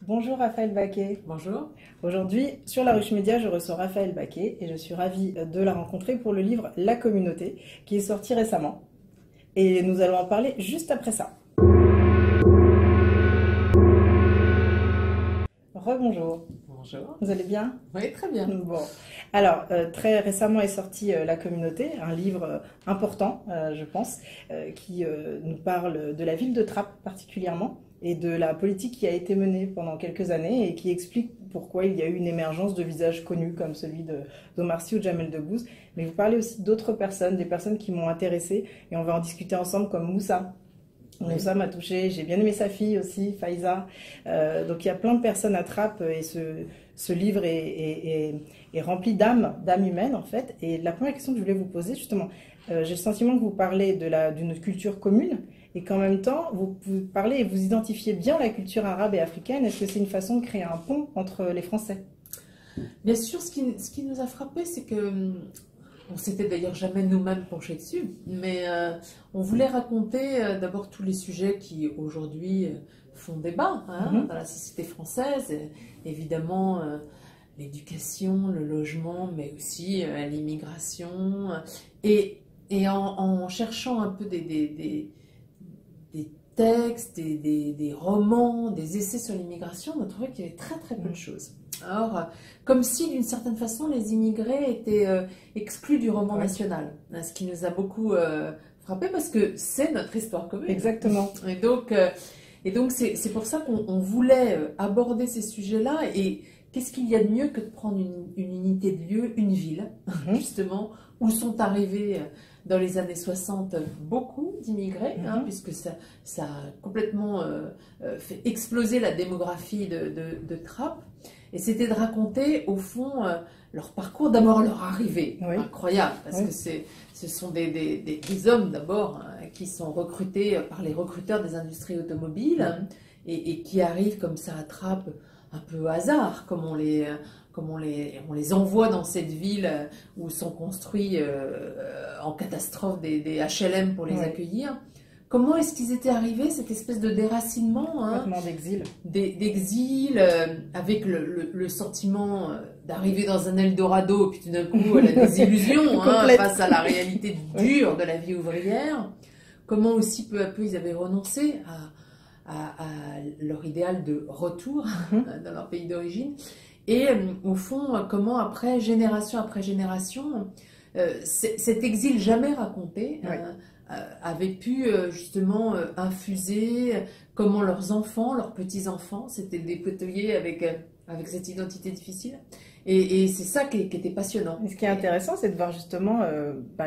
Bonjour Raphaël Baquet. Bonjour. Aujourd'hui, sur La Ruche Média, je reçois Raphaël Baquet et je suis ravie de la rencontrer pour le livre La Communauté qui est sorti récemment. Et nous allons en parler juste après ça. Rebonjour. Bonjour. Vous allez bien? Oui, très bien. Bon. Alors, très récemment est sorti La Communauté, un livre important, je pense, qui nous parle de la ville de Trappes particulièrement et de la politique qui a été menée pendant quelques années et qui explique pourquoi il y a eu une émergence de visages connus comme celui d'Omar Sy ou de Jamel Debbouze. Mais vous parlez aussi d'autres personnes, des personnes qui m'ont intéressée et on va en discuter ensemble comme Moussa. Oui. Moussa m'a touchée, j'ai bien aimé sa fille aussi, Faiza. Donc il y a plein de personnes à Trappes et ce livre est rempli d'âme humaine en fait. Et la première question que je voulais vous poser justement, j'ai le sentiment que vous parlez d'une culture commune et qu'en même temps vous parlez et vous identifiez bien la culture arabe et africaine. Est-ce que c'est une façon de créer un pont entre les Français? Bien sûr, ce qui nous a frappé, c'est que on s'était d'ailleurs jamais nous-mêmes penchés dessus, mais on voulait raconter d'abord tous les sujets qui aujourd'hui font débat dans la société française, évidemment l'éducation, le logement, mais aussi l'immigration, et en cherchant un peu des textes, des romans, des essais sur l'immigration, on a trouvé qu'il y avait très peu de choses. Alors, comme si d'une certaine façon les immigrés étaient exclus du roman national, ce qui nous a beaucoup frappé parce que c'est notre histoire commune. Exactement. Et donc c'est pour ça qu'on voulait aborder ces sujets-là. Et qu'est-ce qu'il y a de mieux que de prendre une unité de lieu, une ville, justement, où sont arrivés dans les années 60 beaucoup d'immigrés, puisque ça a complètement fait exploser la démographie de Trappes. Et c'était de raconter, au fond, leur parcours, d'abord leur arrivée. Oui. Incroyable, parce que ce sont des hommes, d'abord, qui sont recrutés par les recruteurs des industries automobiles et qui arrivent comme ça à Trappes un peu au hasard, comme on les envoie dans cette ville où sont construits en catastrophe des HLM pour les accueillir. Comment est-ce qu'ils étaient arrivés, cette espèce de déracinement, d'exil, avec le sentiment d'arriver dans un Eldorado, puis tout d'un coup la désillusion face à la réalité dure de la vie ouvrière. Comment aussi peu à peu ils avaient renoncé à leur idéal de retour dans leur pays d'origine. Et au fond, comment après génération, cet exil jamais raconté avait pu justement infuser comment leurs enfants, leurs petits-enfants s'étaient dépatouillés avec cette identité difficile. Et c'est ça qui était passionnant. Et ce qui est intéressant, c'est de voir justement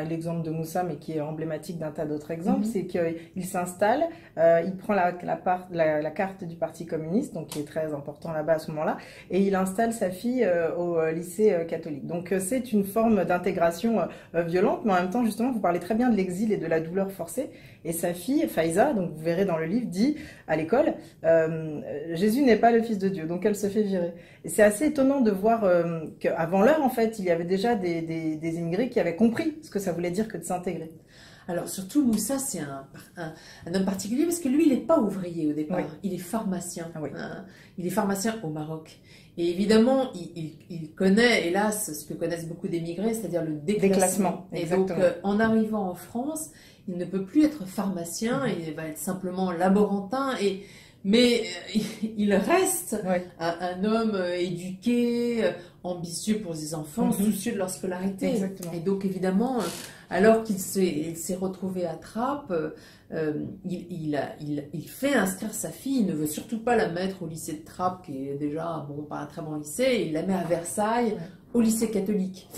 l'exemple de Moussa, mais qui est emblématique d'un tas d'autres exemples, c'est qu'il s'installe, il prend la carte du Parti communiste, donc qui est très important là-bas à ce moment-là, et il installe sa fille au lycée catholique. Donc c'est une forme d'intégration violente, mais en même temps, justement, vous parlez très bien de l'exil et de la douleur forcée. Et sa fille, Faiza, donc vous verrez dans le livre, dit à l'école, Jésus n'est pas le fils de Dieu, donc elle se fait virer. Et c'est assez étonnant de voir qu'avant l'heure, en fait, il y avait déjà des immigrés qui avaient compris ce que ça voulait dire que de s'intégrer. Alors surtout, Moussa, c'est un homme particulier parce que lui, il n'est pas ouvrier au départ, il est pharmacien. Il est pharmacien au Maroc. Et évidemment, il connaît, hélas, ce que connaissent beaucoup d'émigrés, c'est-à-dire le déclassement. Et donc, en arrivant en France, il ne peut plus être pharmacien, il va être simplement laborantin, mais il reste un homme éduqué, ambitieux pour ses enfants, soucieux de leur scolarité. Exactement. Et donc évidemment, alors qu'il s'est retrouvé à Trappes, il fait inscrire sa fille. Il ne veut surtout pas la mettre au lycée de Trappes, qui est déjà pas un très bon lycée. Il la met à Versailles, au lycée catholique.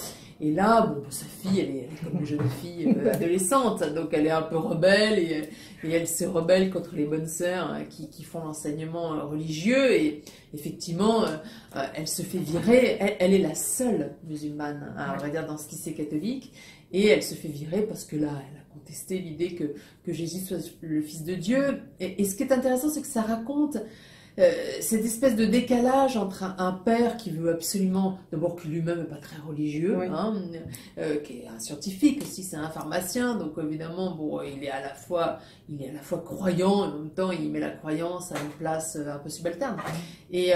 Et là, sa fille, elle est comme une jeune fille adolescente, donc elle est un peu rebelle et elle se rebelle contre les bonnes sœurs qui font l'enseignement religieux. Et effectivement, elle se fait virer. Elle est la seule musulmane, on va dire, dans ce lycée catholique. Et elle se fait virer parce que là, elle a contesté l'idée que Jésus soit le fils de Dieu. Et ce qui est intéressant, c'est que ça raconte cette espèce de décalage entre un père qui veut absolument, d'abord qui lui-même n'est pas très religieux, Oui. qui est un scientifique aussi, c'est un pharmacien, donc évidemment, bon, il est à la fois croyant, et en même temps, il met la croyance à une place un peu subalterne. Et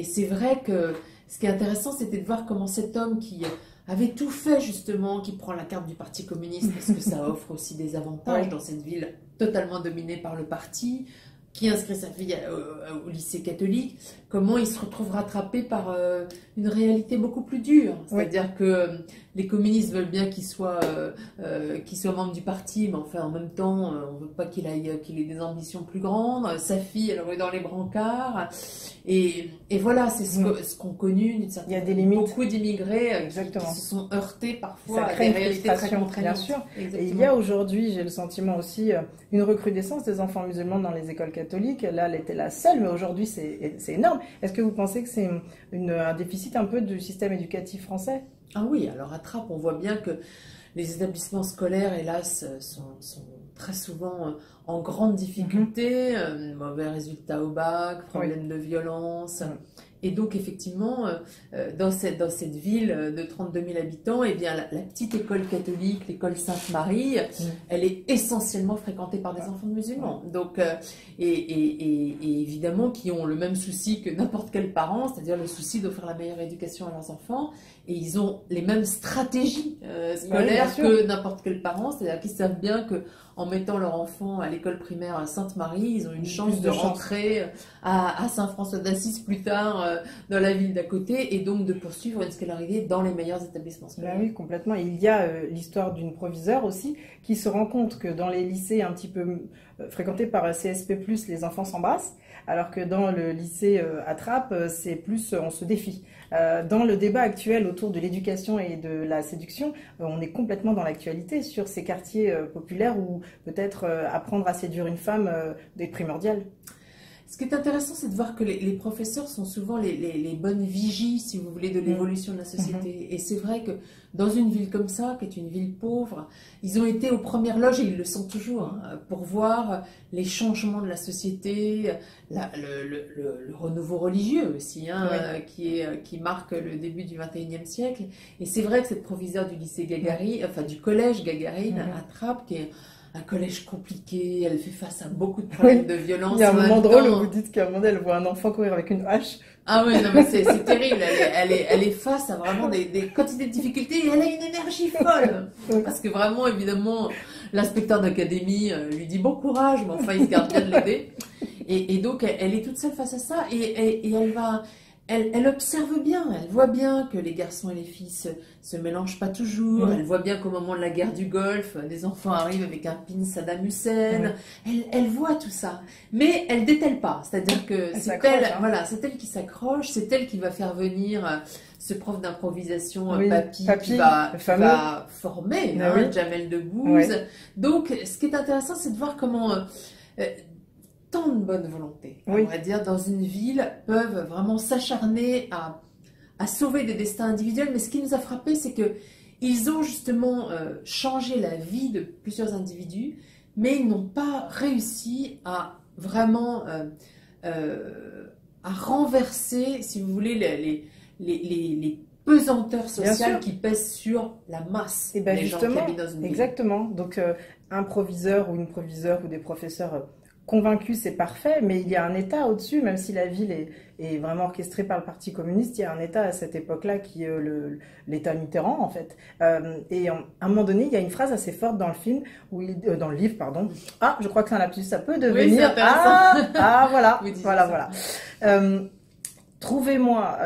c'est vrai que ce qui est intéressant, c'était de voir comment cet homme qui avait tout fait justement, qui prend la carte du Parti communiste, parce que ça offre aussi des avantages Oui. dans cette ville totalement dominée par le parti, qui inscrit sa fille au lycée catholique, comment il se retrouve rattrapé par une réalité beaucoup plus dure. C'est-à-dire que les communistes veulent bien qu'il soit membre du parti, mais enfin en même temps, on ne veut pas qu'il ait des ambitions plus grandes. Sa fille, elle est dans les brancards. Et voilà, c'est ce qu'ont connu d'une certaine Il y a des limites. Beaucoup d'immigrés qui se sont heurtés parfois à des réalités très contraignantes. Bien sûr. Et il y a aujourd'hui, j'ai le sentiment aussi, une recrudescence des enfants musulmans dans les écoles catholiques. Là, elle était la seule, mais aujourd'hui, c'est énorme. Est-ce que vous pensez que c'est un déficit un peu du système éducatif français? Ah oui, alors à Trappes, on voit bien que les établissements scolaires, hélas, sont très souvent en grande difficulté, mauvais résultats au bac, problème de violence. Et donc, effectivement, dans cette ville de 32 000 habitants, eh bien, la petite école catholique, l'école Sainte-Marie, elle est essentiellement fréquentée par des enfants de musulmans. Donc, et évidemment, qui ont le même souci que n'importe quel parent, c'est-à-dire le souci d'offrir la meilleure éducation à leurs enfants. Et ils ont les mêmes stratégies scolaires que n'importe quel parent, c'est-à-dire qu'ils savent bien que en mettant leur enfant à l'école primaire Sainte-Marie, ils ont une chance de rentrer à Saint-François d'Assise plus tard dans la ville d'à côté et donc de poursuivre une scolarité dans les meilleurs établissements scolaires. Ben oui, complètement. Et il y a l'histoire d'une proviseure aussi qui se rend compte que dans les lycées un petit peu fréquentés par CSP+, les enfants s'embrassent, alors que dans le lycée à Trappes, c'est plus on se défie. Dans le débat actuel autour de l'éducation et de la séduction, on est complètement dans l'actualité sur ces quartiers populaires où peut-être apprendre à séduire une femme est primordial. Ce qui est intéressant, c'est de voir que les professeurs sont souvent les bonnes vigies, si vous voulez, de l'évolution de la société. Et c'est vrai que dans une ville comme ça, qui est une ville pauvre, ils ont été aux premières loges, et ils le sont toujours, pour voir les changements de la société, le renouveau religieux aussi, qui marque le début du XXIe siècle. Et c'est vrai que cette proviseure du lycée Gagarine, enfin du collège Gagarine à Trappes, qui est un collège compliqué, elle fait face à beaucoup de problèmes de violence. Il y a un moment drôle où vous dites qu'à un moment elle voit un enfant courir avec une hache. Ah oui, non mais c'est terrible, elle est face à vraiment des quantités de difficultés et elle a une énergie folle. Parce que vraiment, évidemment, l'inspecteur d'académie lui dit bon courage, mais enfin il se garde bien de l'aider. Et donc elle est toute seule face à ça et elle observe bien, elle voit bien que les garçons et les filles se mélangent pas toujours, elle voit bien qu'au moment de la guerre du Golfe, des enfants arrivent avec un pin Saddam Hussein, elle voit tout ça, mais elle dételle pas, c'est-à-dire que c'est elle qui s'accroche, c'est elle qui va faire venir ce prof d'improvisation, Papy, qui va former Jamel Debbouze. Donc ce qui est intéressant, c'est de voir comment... tant de bonne volonté, on va dire, dans une ville, peuvent vraiment s'acharner à sauver des destins individuels. Mais ce qui nous a frappé, c'est qu'ils ont justement changé la vie de plusieurs individus, mais ils n'ont pas réussi à vraiment à renverser, si vous voulez, les pesanteurs sociales qui pèsent sur la masse des gens qui habitent dans une ville. Exactement. Donc, un proviseur ou une proviseure ou des professeurs... convaincus, c'est parfait, mais il y a un État au-dessus, même si la ville est vraiment orchestrée par le Parti communiste, il y a un État à cette époque-là qui est l'État Mitterrand, en fait. Et à un moment donné, il y a une phrase assez forte dans le film, dans le livre, pardon. Ah, je crois que c'est un lapsus, ça peut devenir... voilà. Trouvez-moi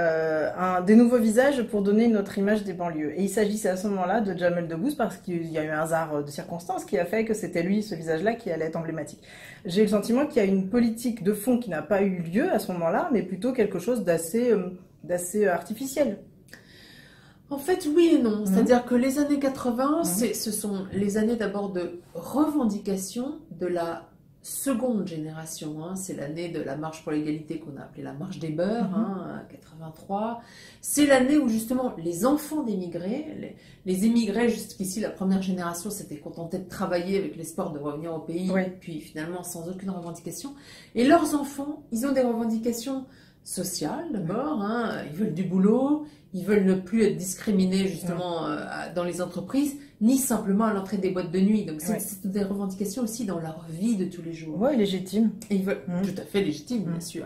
des nouveaux visages pour donner notre image des banlieues. Et il s'agissait à ce moment-là de Jamel Debbouze parce qu'il y a eu un hasard de circonstances qui a fait que c'était lui, ce visage-là, qui allait être emblématique. J'ai le sentiment qu'il y a une politique de fond qui n'a pas eu lieu à ce moment-là, mais plutôt quelque chose d'assez artificiel. En fait, oui et non. C'est-à-dire que les années 80, ce sont les années d'abord de revendication de la seconde génération, hein, c'est l'année de la marche pour l'égalité qu'on a appelée la marche des beurs, hein, 83. C'est l'année où justement les enfants d'émigrés, les émigrés jusqu'ici, la première génération s'était contentée de travailler avec l'espoir de revenir au pays, puis finalement sans aucune revendication. Et leurs enfants, ils ont des revendications sociales d'abord, hein, ils veulent du boulot, ils veulent ne plus être discriminés justement dans les entreprises, ni simplement à l'entrée des boîtes de nuit. Donc c'est des revendications aussi dans leur vie de tous les jours. Oui, légitime. Et ils veulent, tout à fait légitime, bien sûr.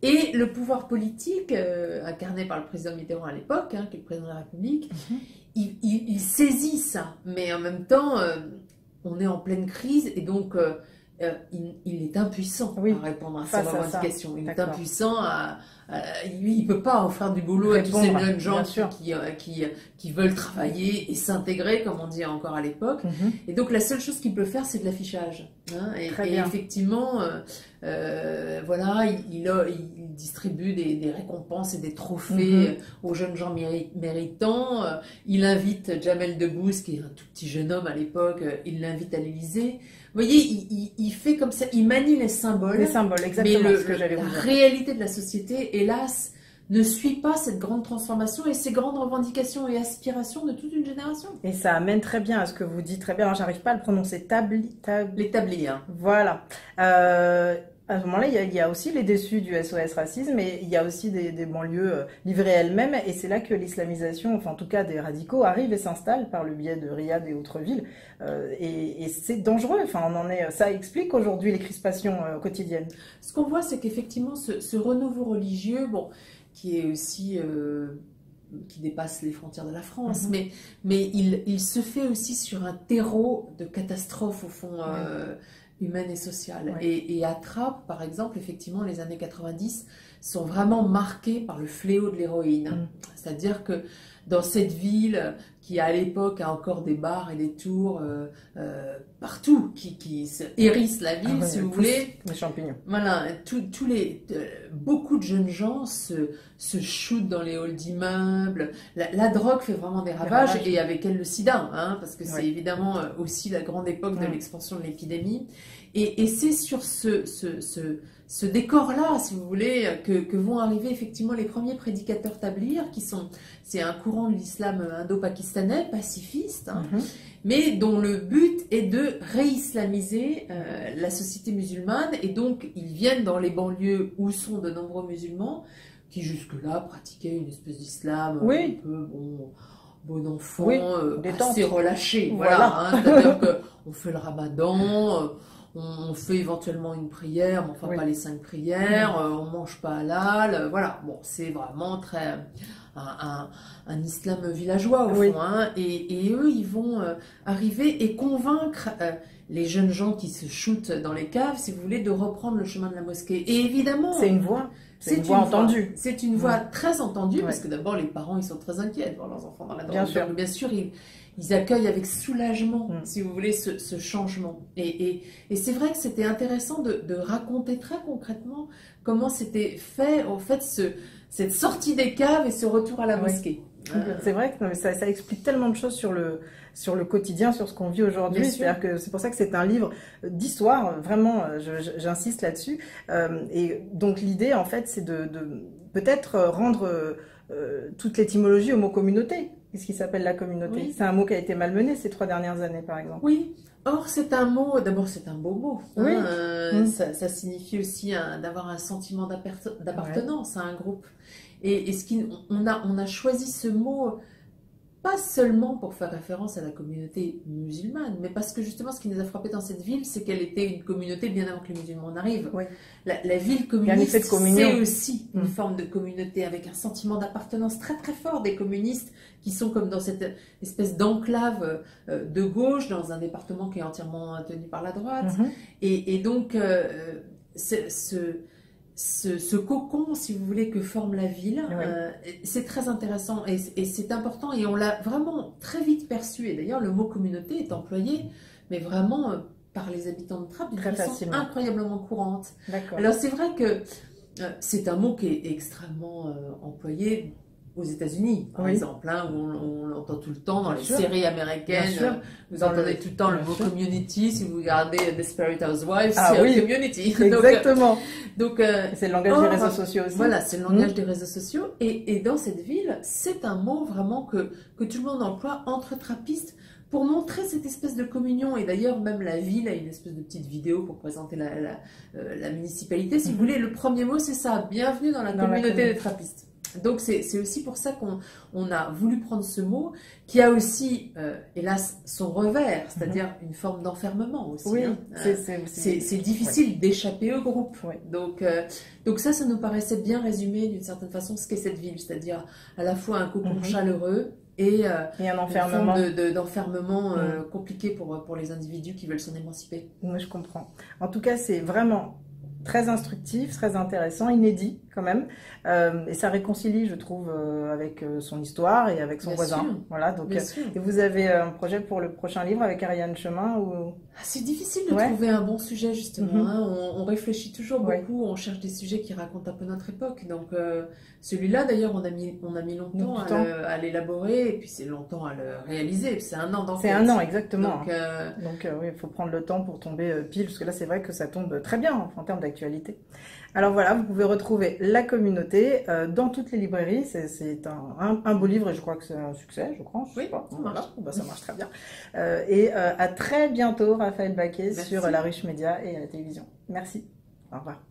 Et le pouvoir politique, incarné par le président Mitterrand à l'époque, hein, qui est le président de la République, il saisit ça. Mais en même temps, on est en pleine crise et donc il est impuissant à répondre à ces revendications. Il est impuissant il ne peut pas offrir du boulot à tous ces jeunes gens qui veulent travailler et s'intégrer, comme on dit encore à l'époque. Et donc la seule chose qu'il peut faire, c'est de l'affichage. Hein, et effectivement, voilà, il distribue des récompenses et des trophées aux jeunes gens méritants. Il invite Jamel Debbouze, qui est un tout petit jeune homme à l'époque, il l'invite à l'Élysée. Vous voyez, il fait comme ça, il manie les symboles. Les symboles, exactement. Mais la réalité de la société, hélas, ne suit pas cette grande transformation et ces grandes revendications et aspirations de toute une génération. Et ça amène très bien à ce que vous dites très bien. Alors, j'arrive pas à le prononcer. Les tabliers. Voilà. À ce moment-là, il y a aussi les déçus du SOS Racisme, mais il y a aussi des banlieues livrées elles-mêmes, et c'est là que l'islamisation, enfin en tout cas des radicaux, arrive et s'installe par le biais de Riyad et autres villes, et c'est dangereux. Enfin, ça explique aujourd'hui les crispations quotidiennes. Ce qu'on voit, c'est qu'effectivement, ce renouveau religieux, bon, qui est aussi qui dépasse les frontières de la France, mais il se fait aussi sur un terreau de catastrophe au fond. Humaine et sociale. Et à Trappes, par exemple, effectivement, les années 90 sont vraiment marquées par le fléau de l'héroïne. C'est-à-dire que dans cette ville qui, à l'époque, a encore des bars et des tours partout, qui se hérissent la ville, si vous voulez. Les champignons. Voilà, beaucoup de jeunes gens se shootent dans les halls d'immeubles. La drogue fait vraiment des ravages, et avec elle le sida, hein, parce que c'est évidemment aussi la grande époque de l'expansion de l'épidémie. Et c'est sur ce décor-là, si vous voulez, que vont arriver effectivement les premiers prédicateurs tablirs, c'est un courant de l'islam indo-pakistanais, pacifiste, hein, mais dont le but est de réislamiser la société musulmane. Et donc, ils viennent dans les banlieues où sont de nombreux musulmans qui jusque-là pratiquaient une espèce d'islam un peu bon enfant, assez relâché. Voilà, hein, c'est-à-dire qu'on fait le ramadan, on fait éventuellement une prière, mais enfin pas les 5 prières, on mange pas halal, voilà. Bon, c'est vraiment très un islam villageois au fond, hein, et eux, ils vont arriver et convaincre les jeunes gens qui se shootent dans les caves, si vous voulez, de reprendre le chemin de la mosquée. Et évidemment, c'est une voix. C'est une voix entendue. C'est une voix très entendue, parce que d'abord, les parents, ils sont très inquiets de voir leurs enfants dans la drogue. Donc, bien sûr, ils accueillent avec soulagement, si vous voulez, ce changement. Et c'est vrai que c'était intéressant de raconter très concrètement comment c'était fait, en fait, cette sortie des caves et ce retour à la mosquée. C'est vrai que ça explique tellement de choses sur le quotidien, sur ce qu'on vit aujourd'hui. C'est-à-dire que c'est pour ça que c'est un livre d'histoire, vraiment, j'insiste là-dessus. Et donc l'idée, en fait, c'est de peut-être rendre toute l'étymologie au mot communauté. Qu'est-ce qui s'appelle la communauté? C'est un mot qui a été malmené ces 3 dernières années, par exemple. Oui. Or, c'est un mot, d'abord c'est un beau mot. Hein, ça signifie aussi d'avoir un sentiment d'appartenance à un groupe. Et on a choisi ce mot pas seulement pour faire référence à la communauté musulmane, mais parce que justement ce qui nous a frappé dans cette ville, c'est qu'elle était une communauté bien avant que les musulmans n'arrivent. La ville communiste, c'est aussi une forme de communauté avec un sentiment d'appartenance très très fort des communistes qui sont comme dans cette espèce d'enclave de gauche dans un département qui est entièrement tenu par la droite. Et donc ce cocon, si vous voulez, que forme la ville, c'est très intéressant et c'est important, et on l'a vraiment très vite perçu. Et d'ailleurs, le mot communauté est employé, mais vraiment par les habitants de Trappes d'une façon incroyablement courante. Alors c'est vrai que c'est un mot qui est extrêmement employé aux États-Unis, par Oui. exemple, hein, où on l'entend tout le temps dans Bien les sûr. séries Bien américaines. sûr. Vous Dans entendez le- tout le temps le Bien mot sûr. community. Si vous regardez Desperate Housewives, Ah c'est oui. community. Exactement. Donc, Et c'est le langage des réseaux sociaux aussi. voilà, c'est le langage des réseaux sociaux. Et dans cette ville, c'est un mot vraiment que tout le monde emploie entre trappistes pour montrer cette espèce de communion. Et d'ailleurs, même la ville a une espèce de petite vidéo pour présenter la municipalité. Si vous voulez, le premier mot, c'est ça. Bienvenue dans la communauté des trappistes. Donc, c'est aussi pour ça qu'on a voulu prendre ce mot, qui a aussi, hélas, son revers, c'est-à-dire une forme d'enfermement aussi. Oui, hein. C'est difficile d'échapper au groupe. Ouais. Donc ça nous paraissait bien résumer d'une certaine façon ce qu'est cette ville, c'est-à-dire à la fois un cocon chaleureux et un enfermement, d'enfermement compliqué pour les individus qui veulent s'en émanciper. Oui, je comprends. En tout cas, c'est vraiment très instructif, très intéressant, inédit quand même, et ça réconcilie, je trouve, avec son histoire et avec son voisin. Sûr. Voilà. Donc, Bien sûr. et vous avez un projet pour le prochain livre avec Ariane Chemin ou... C'est difficile de trouver un bon sujet justement. Hein. On réfléchit toujours beaucoup, on cherche des sujets qui racontent un peu notre époque. Donc celui-là, d'ailleurs, on a mis longtemps à l'élaborer et puis c'est longtemps à le réaliser. C'est un an d'enquête. C'est un an exactement. Donc oui, il faut prendre le temps pour tomber pile, parce que là, c'est vrai que ça tombe très bien en termes d'actualité. Alors voilà, vous pouvez retrouver La Communauté dans toutes les librairies. C'est un beau livre et je crois que c'est un succès, je crois. Oui, ça marche. Voilà. Ça marche très bien. Et à très bientôt, Raphaël Baquet, sur La Ruche Média et à la télévision. Merci. Au revoir.